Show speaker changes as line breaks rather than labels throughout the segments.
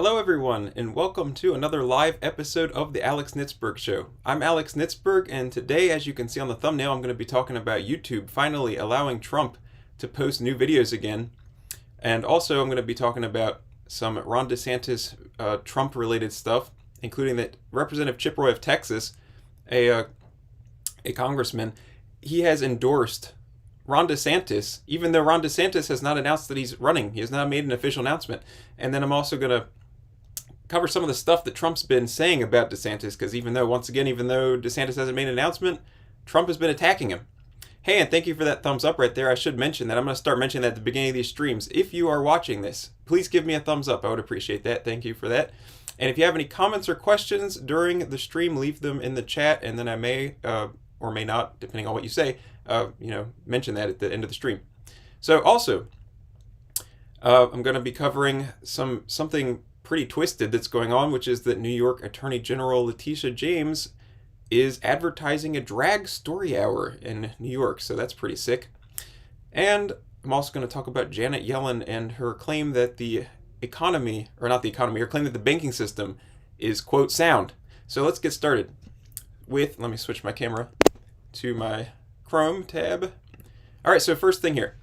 Hello everyone, and welcome to another live episode of the Alex Nitzberg Show. I'm Alex Nitzberg, and today, as you can see on the thumbnail, I'm going to be talking about YouTube finally allowing Trump to post new videos again. And also, I'm going to be talking about some Ron DeSantis Trump-related stuff, including that Representative Chip Roy of Texas, a congressman, he has endorsed Ron DeSantis, even though Ron DeSantis has not announced that he's running. He has not made an official announcement. And then I'm also going to cover some of the stuff that Trump's been saying about DeSantis, because even though DeSantis hasn't made an announcement, Trump has been attacking him. Hey, and thank you for that thumbs up right there. I should mention that I'm going to start mentioning that at the beginning of these streams. If you are watching this, please give me a thumbs up. I would appreciate that. Thank you for that. And if you have any comments or questions during the stream, leave them in the chat, and then I may or may not, depending on what you say, mention that at the end of the stream. So also, I'm going to be covering something pretty twisted that's going on, which is that New York Attorney General Leticia James is advertising a drag story hour in New York, so that's pretty sick. And I'm also going to talk about Janet Yellen and her claim that her claim that the banking system is, quote, sound. So let's get started with, let me switch my camera to my Chrome tab. All right, so first thing here.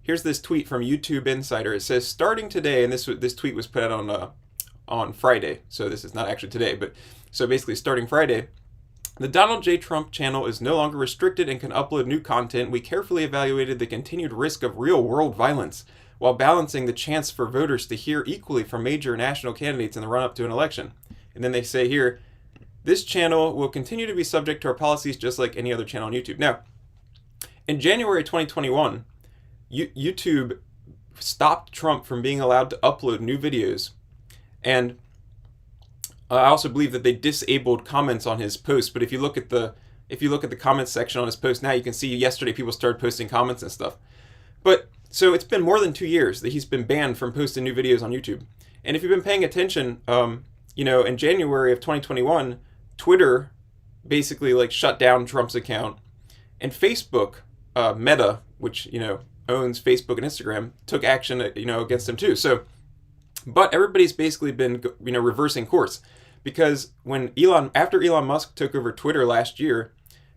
Here's this tweet from YouTube Insider. It says, starting today, and this tweet was put out on Friday, so this is not actually today, but so basically starting Friday, the Donald J. Trump channel is no longer restricted and can upload new content. We carefully evaluated the continued risk of real-world violence while balancing the chance for voters to hear equally from major national candidates in the run-up to an election. And then they say here, this channel will continue to be subject to our policies just like any other channel on YouTube. Now, in January 2021, YouTube stopped Trump from being allowed to upload new videos. And I also believe that they disabled comments on his post. But if you look at the comments section on his post now, you can see yesterday people started posting comments and stuff. But so it's been more than 2 years that he's been banned from posting new videos on YouTube. And if you've been paying attention, in January of 2021, Twitter basically shut down Trump's account, and Facebook, Meta, which owns Facebook and Instagram, took action against him too. So. But everybody's basically been, reversing course, because after Elon Musk took over Twitter last year,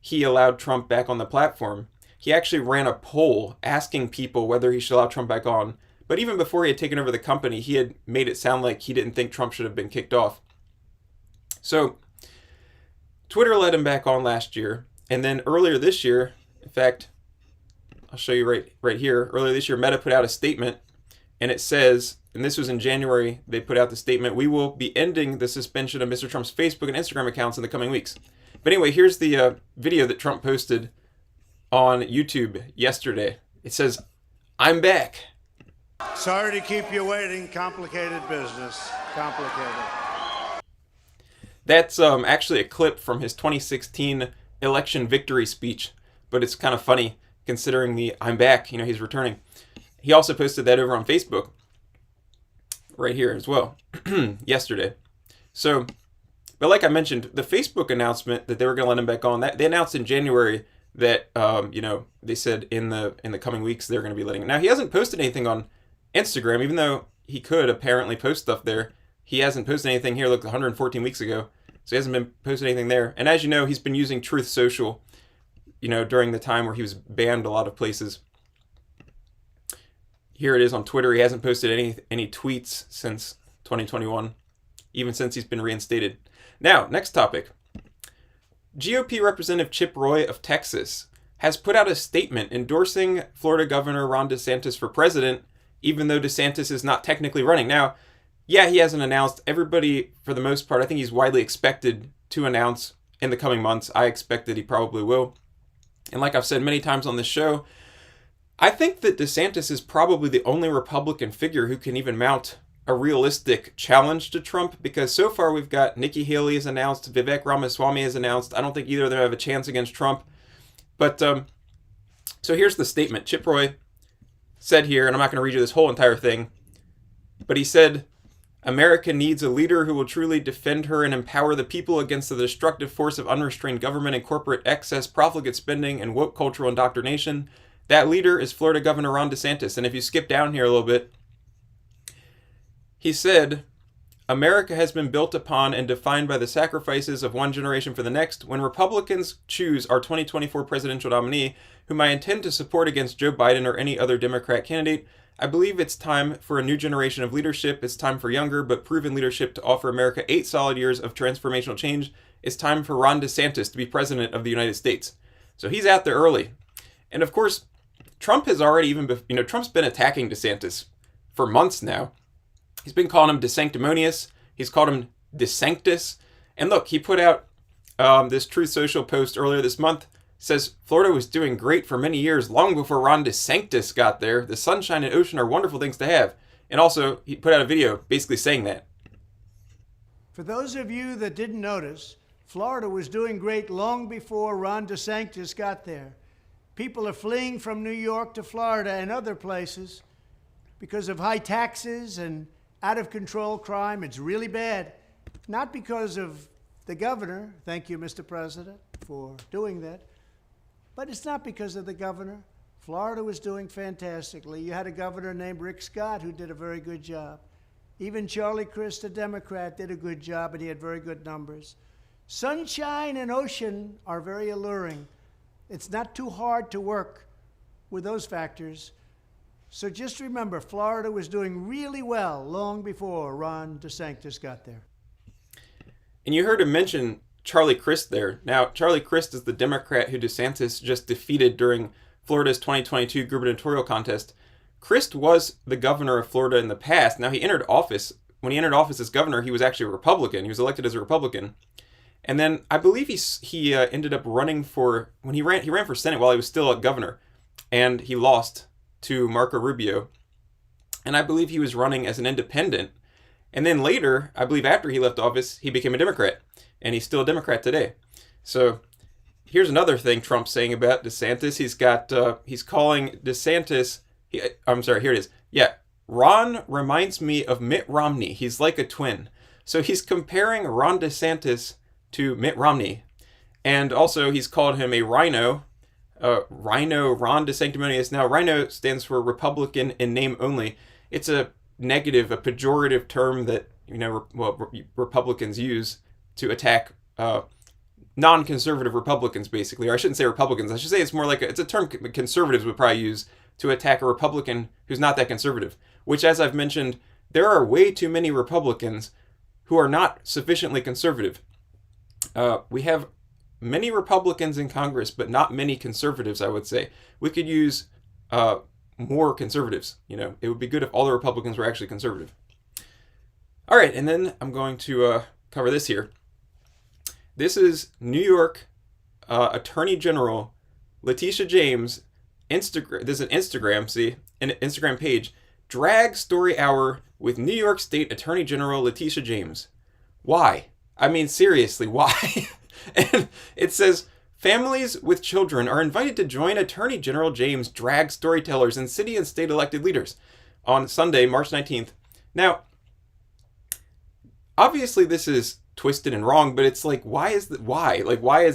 he allowed Trump back on the platform. He actually ran a poll asking people whether he should allow Trump back on. But even before he had taken over the company, he had made it sound like he didn't think Trump should have been kicked off. So Twitter let him back on last year. And then earlier this year, in fact, I'll show you right here. Earlier this year, Meta put out a statement, and it says, and this was in January, they put out the statement, we will be ending the suspension of Mr. Trump's Facebook and Instagram accounts in the coming weeks. But anyway, here's the video that Trump posted on YouTube yesterday. It says, I'm back.
Sorry to keep you waiting. Complicated business. Complicated.
That's actually a clip from his 2016 election victory speech, but it's kind of funny considering the I'm back, he's returning. He also posted that over on Facebook right here as well yesterday. So, but like I mentioned, the Facebook announcement that they were going to let him back on, that they announced in January that they said in the coming weeks they're going to be letting him. Now, he hasn't posted anything on Instagram, even though he could apparently post stuff there. He hasn't posted anything here. Look, 114 weeks ago, so he hasn't been posting anything there. And as you know, he's been using Truth Social during the time where he was banned a lot of places. Here it is on Twitter. He hasn't posted any tweets since 2021, even since he's been reinstated. Now, next topic. GOP Representative Chip Roy of Texas has put out a statement endorsing Florida Governor Ron DeSantis for president, even though DeSantis is not technically running. Now, yeah, he hasn't announced. Everybody, for the most part, I think he's widely expected to announce in the coming months. I expect that he probably will. And like I've said many times on this show, I think that DeSantis is probably the only Republican figure who can even mount a realistic challenge to Trump, because so far we've got Nikki Haley has announced, Vivek Ramaswamy has announced. I don't think either of them have a chance against Trump. But so here's the statement. Chip Roy said here, and I'm not going to read you this whole entire thing, but he said, America needs a leader who will truly defend her and empower the people against the destructive force of unrestrained government and corporate excess, profligate spending, and woke cultural indoctrination. That leader is Florida Governor Ron DeSantis. And if you skip down here a little bit, he said, America has been built upon and defined by the sacrifices of one generation for the next. When Republicans choose our 2024 presidential nominee, whom I intend to support against Joe Biden or any other Democrat candidate, I believe it's time for a new generation of leadership. It's time for younger but proven leadership to offer America 8 solid years of transformational change. It's time for Ron DeSantis to be president of the United States. So he's out there early. And of course, Trump has already Trump's been attacking DeSantis for months now. He's been calling him DeSanctimonious. He's called him DeSanctus. And look, he put out this Truth Social post earlier this month. Says Florida was doing great for many years, long before Ron DeSantis got there. The sunshine and ocean are wonderful things to have. And also, he put out a video basically saying that.
For those of you that didn't notice, Florida was doing great long before Ron DeSantis got there. People are fleeing from New York to Florida and other places because of high taxes and out-of-control crime. It's really bad. Not because of the governor. Thank you, Mr. President, for doing that. But it's not because of the governor. Florida was doing fantastically. You had a governor named Rick Scott who did a very good job. Even Charlie Crist, a Democrat, did a good job, and he had very good numbers. Sunshine and ocean are very alluring. It's not too hard to work with those factors. So just remember, Florida was doing really well long before Ron DeSantis got there.
And you heard him mention Charlie Crist there. Now, Charlie Crist is the Democrat who DeSantis just defeated during Florida's 2022 gubernatorial contest. Crist was the governor of Florida in the past. Now, he entered office. When he entered office as governor, he was actually a Republican. He was elected as a Republican. And then I believe he ended up running for, when he ran for Senate while he was still a governor. And he lost to Marco Rubio. And I believe he was running as an independent. And then later, I believe after he left office, he became a Democrat. And he's still a Democrat today. So here's another thing Trump's saying about DeSantis. He's calling DeSantis, here it is. Yeah, Ron reminds me of Mitt Romney. He's like a twin. So he's comparing Ron DeSantis to Mitt Romney. And also he's called him a rhino. Ron DeSanctimonious. Now, rhino stands for Republican in name only. It's a negative, a pejorative term that, Republicans use to attack non-conservative Republicans, basically. Or I shouldn't say Republicans. I should say it's a term conservatives would probably use to attack a Republican who's not that conservative. Which, as I've mentioned, there are way too many Republicans who are not sufficiently conservative. We have many Republicans in Congress, but not many conservatives, I would say. We could use more conservatives. It would be good if all the Republicans were actually conservative. All right, and then I'm going to cover this here. This is New York Attorney General Leticia James. This is an Instagram page. Drag Story Hour with New York State Attorney General Leticia James. Why? I mean, seriously, why? And it says, families with children are invited to join Attorney General James' drag storytellers and city and state elected leaders on Sunday, March 19th. Now, obviously this is twisted and wrong, but it's like, why is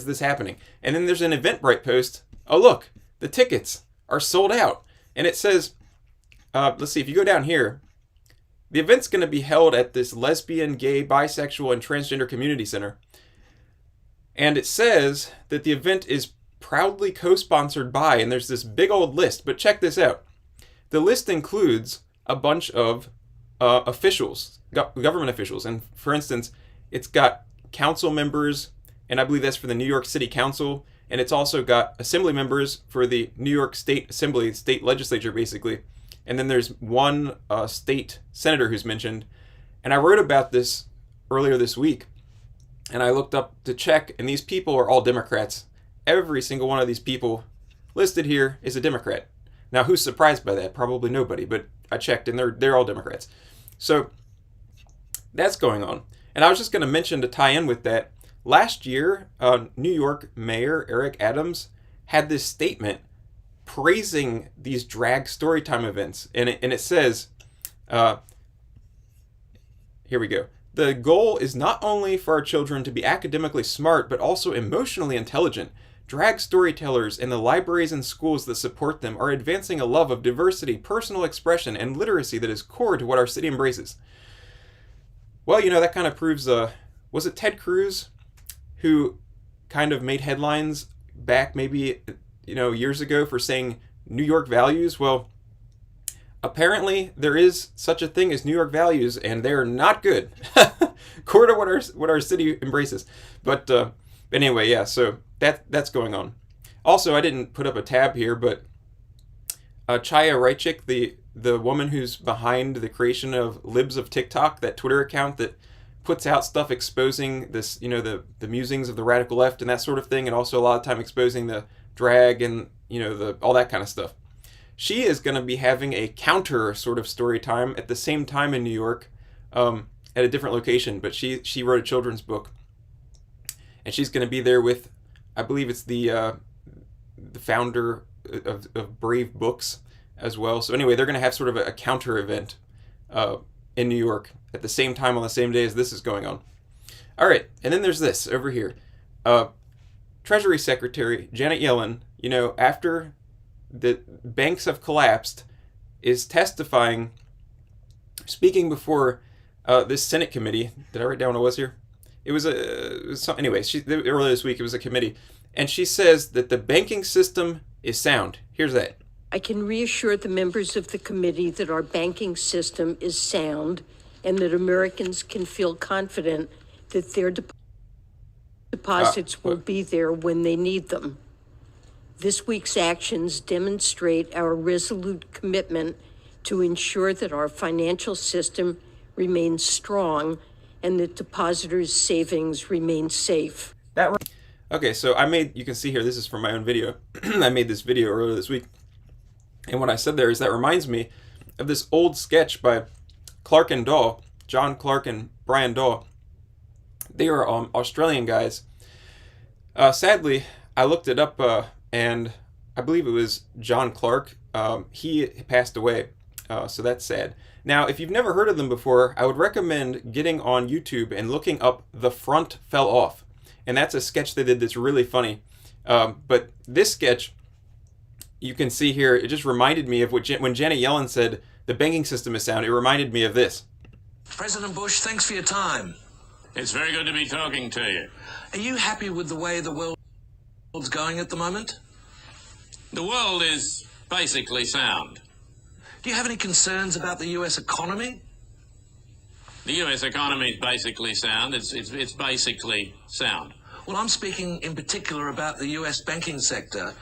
this happening? And then there's an Eventbrite post. Oh, look, the tickets are sold out. And it says, let's see, if you go down here, the event's going to be held at this lesbian, gay, bisexual, and transgender community center. And it says that the event is proudly co-sponsored by, and there's this big old list, but check this out. The list includes a bunch of officials, government officials. And for instance, it's got council members, and I believe that's for the New York City Council. And it's also got assembly members for the New York State Assembly, state legislature, basically. And then there's one state senator who's mentioned. And I wrote about this earlier this week. And I looked up to check, and these people are all Democrats. Every single one of these people listed here is a Democrat. Now, who's surprised by that? Probably nobody, but I checked, and they're all Democrats. So that's going on. And I was just going to mention, to tie in with that, last year, New York Mayor Eric Adams had this statement praising these drag storytime events. And it says, here we go. The goal is not only for our children to be academically smart, but also emotionally intelligent. Drag storytellers and the libraries and schools that support them are advancing a love of diversity, personal expression, and literacy that is core to what our city embraces. Well, you know, that kind of proves, was it Ted Cruz who kind of made headlines back maybe, you know, years ago for saying New York values? Well, apparently there is such a thing as New York values, and they're not good, according to what our city embraces. But anyway, yeah, so that's going on. Also, I didn't put up a tab here, but Chaya Raichik, the woman who's behind the creation of Libs of TikTok, that Twitter account that puts out stuff exposing this, you know, the musings of the radical left and that sort of thing, and also a lot of time exposing the drag and, you know, all that kind of stuff. She is going to be having a counter sort of story time at the same time in New York, at a different location. But she wrote a children's book, and she's going to be there with, I believe it's the founder of Brave Books as well. So anyway, they're going to have sort of a counter event in New York at the same time on the same day as this is going on. All right, and then there's this over here. Treasury Secretary Janet Yellen, you know, after the banks have collapsed, is testifying, speaking before this Senate committee. Did I write down what it was here? It was anyway, earlier this week it was a committee, and she says that the banking system is sound. Here's that.
I can reassure the members of the committee that our banking system is sound and that Americans can feel confident that their deposits will be there when they need them. This week's actions demonstrate our resolute commitment to ensure that our financial system remains strong and that depositors' savings remain safe.
Okay, so you can see here, this is from my own video. I made this video earlier this week. And what I said there is that reminds me of this old sketch by Clarke and Dawe, John Clarke and Brian Dawe. They are Australian guys. Sadly, I looked it up, and I believe it was John Clarke. He passed away, so that's sad. Now, if you've never heard of them before, I would recommend getting on YouTube and looking up The Front Fell Off. And that's a sketch they did that's really funny. But this sketch, you can see here, it just reminded me of when Janet Yellen said the banking system is sound. It reminded me of this.
President Bush, thanks for your time.
It's very good to be talking to you.
Are you happy with the way the world's going at the moment?
The world is basically sound.
Do you have any concerns about the U.S. economy?
The U.S. economy is basically sound. It's basically sound.
Well, I'm speaking in particular about the U.S. banking sector.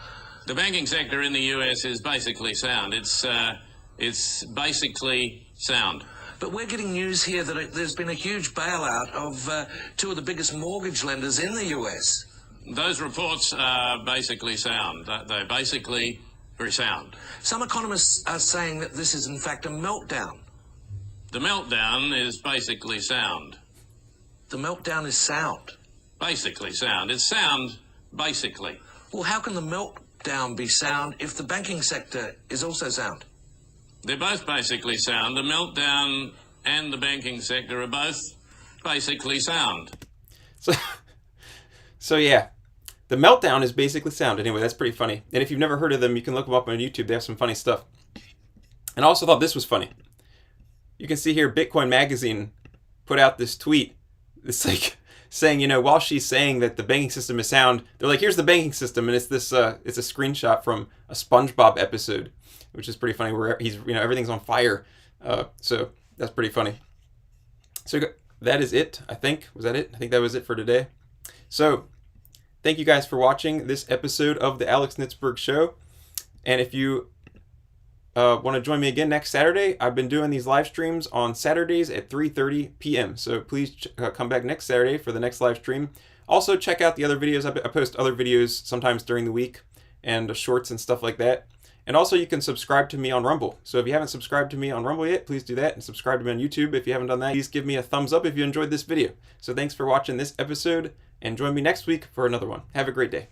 The banking sector in the U.S. is basically sound. It's basically sound.
But we're getting news here that there's been a huge bailout of two of the biggest mortgage lenders in the U.S.
Those reports are basically sound. They're basically very sound.
Some economists are saying that this is in fact a meltdown.
The meltdown is basically sound.
The meltdown is sound?
Basically sound. It's sound, basically.
Well, how can the meltdown be sound if the banking sector is also sound?
They're both basically sound. The meltdown and the banking sector are both basically sound.
So yeah, the meltdown is basically sound. Anyway, that's pretty funny. And if you've never heard of them, you can look them up on YouTube. They have some funny stuff. And I also thought this was funny. You can see here, Bitcoin Magazine put out this tweet. It's like saying, you know, while she's saying that the banking system is sound, they're like, here's the banking system. And it's this, it's a screenshot from a SpongeBob episode, which is pretty funny, where he's, you know, everything's on fire. So that's pretty funny. So that is it, I think. Was that it? I think that was it for today. So thank you guys for watching this episode of the Alex Nitzberg Show. And if you want to join me again next Saturday, I've been doing these live streams on Saturdays at 3:30 p.m. So please come back next Saturday for the next live stream. Also, check out the other videos. I post other videos sometimes during the week and shorts and stuff like that. And also, you can subscribe to me on Rumble. So if you haven't subscribed to me on Rumble yet, please do that. And subscribe to me on YouTube if you haven't done that. Please give me a thumbs up if you enjoyed this video. So thanks for watching this episode, and join me next week for another one. Have a great day.